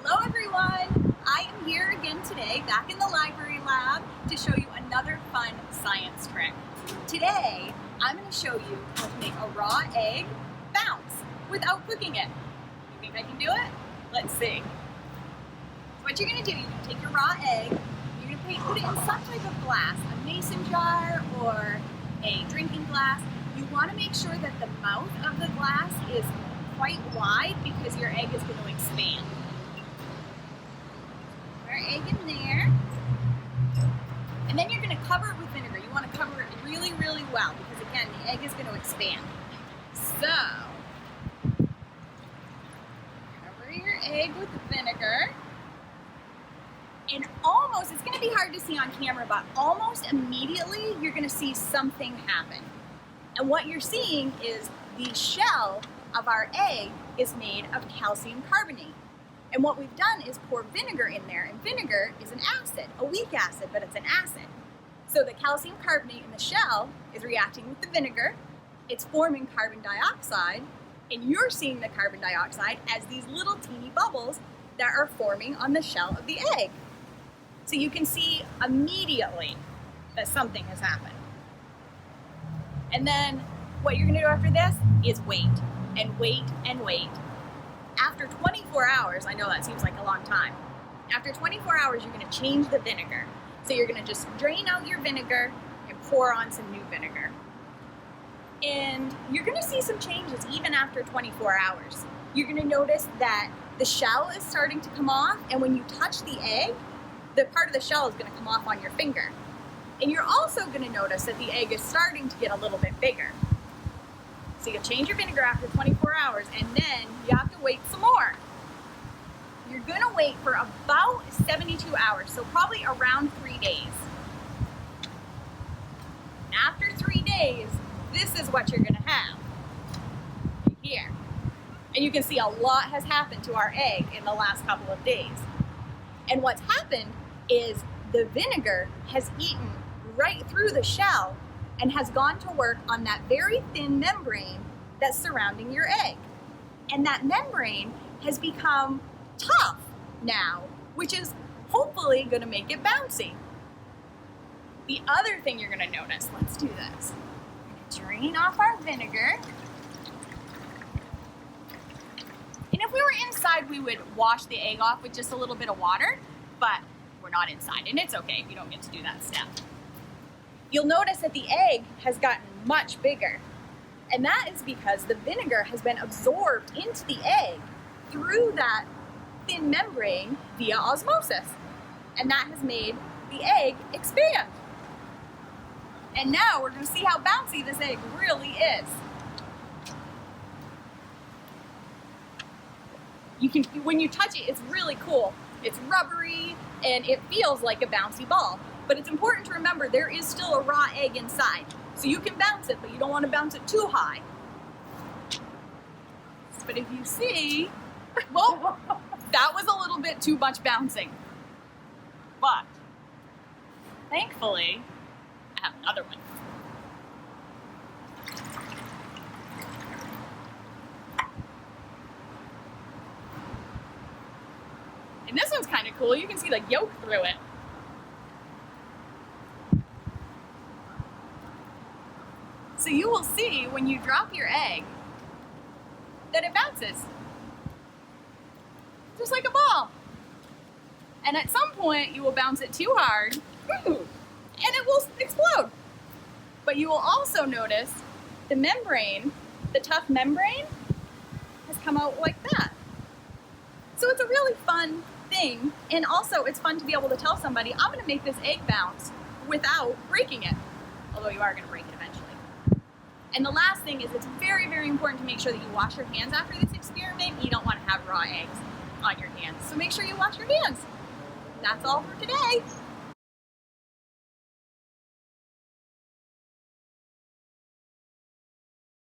Hello everyone! I am here again today, back in the library lab, to show you another fun science trick. Today, I'm going to show you how to make a raw egg bounce without cooking it. You think I can do it? Let's see. So what you're going to do, you're going to take your raw egg, you're going to put it in some type of glass, a mason jar or a drinking glass. You want to make sure that the mouth of the glass is quite wide because your egg is going to expand. Put our egg in there, and then you're going to cover it with vinegar. You want to cover it really, really well because again, the egg is going to expand. So, cover your egg with the vinegar, and almost, it's going to be hard to see on camera, but almost immediately you're going to see something happen. And what you're seeing is the shell of our egg is made of calcium carbonate. And what we've done is pour vinegar in there, and vinegar is an acid, a weak acid, but it's an acid. So the calcium carbonate in the shell is reacting with the vinegar, it's forming carbon dioxide, and you're seeing the carbon dioxide as these little teeny bubbles that are forming on the shell of the egg. So you can see immediately that something has happened. And then what you're gonna do after this is wait and wait and wait. After 24 hours, I know that seems like a long time. After 24 hours, you're gonna change the vinegar. So you're gonna just drain out your vinegar and pour on some new vinegar. And you're gonna see some changes even after 24 hours. You're gonna notice that the shell is starting to come off, and when you touch the egg, the part of the shell is gonna come off on your finger. And you're also going to notice that the egg is starting to get a little bit bigger. So you'll change your vinegar after 24 hours, and then you have to wait some more. You're going to wait for about 72 hours, so probably around 3 days. After 3 days, this is what you're going to have right here. And you can see a lot has happened to our egg in the last couple of days. And what's happened is the vinegar has eaten right through the shell and has gone to work on that very thin membrane that's surrounding your egg. And that membrane has become tough now, which is hopefully going to make it bouncy. The other thing you're going to notice, let's do this. We're going to drain off our vinegar. And if we were inside, we would wash the egg off with just a little bit of water, but we're not inside, and it's okay if you don't get to do that step. You'll notice that the egg has gotten much bigger, and that is because the vinegar has been absorbed into the egg through that thin membrane via osmosis, and that has made the egg expand. And now we're going to see how bouncy this egg really is. When you touch it, it's really cool. It's rubbery, and it feels like a bouncy ball. But it's important to remember there is still a raw egg inside. So you can bounce it, but you don't want to bounce it too high. But if you see, well, that was a little bit too much bouncing. But thankfully, I have another one. And this one's kind of cool. You can see the yolk through it. So you will see when you drop your egg that it bounces. Just like a ball. And at some point you will bounce it too hard and it will explode. But you will also notice the membrane, the tough membrane, has come out like that. So it's a really fun thing, and also it's fun to be able to tell somebody, I'm going to make this egg bounce without breaking it, although you are going to break it eventually. And the last thing is it's very, very important to make sure that you wash your hands after this experiment. You don't want to have raw eggs on your hands, so make sure you wash your hands. That's all for today.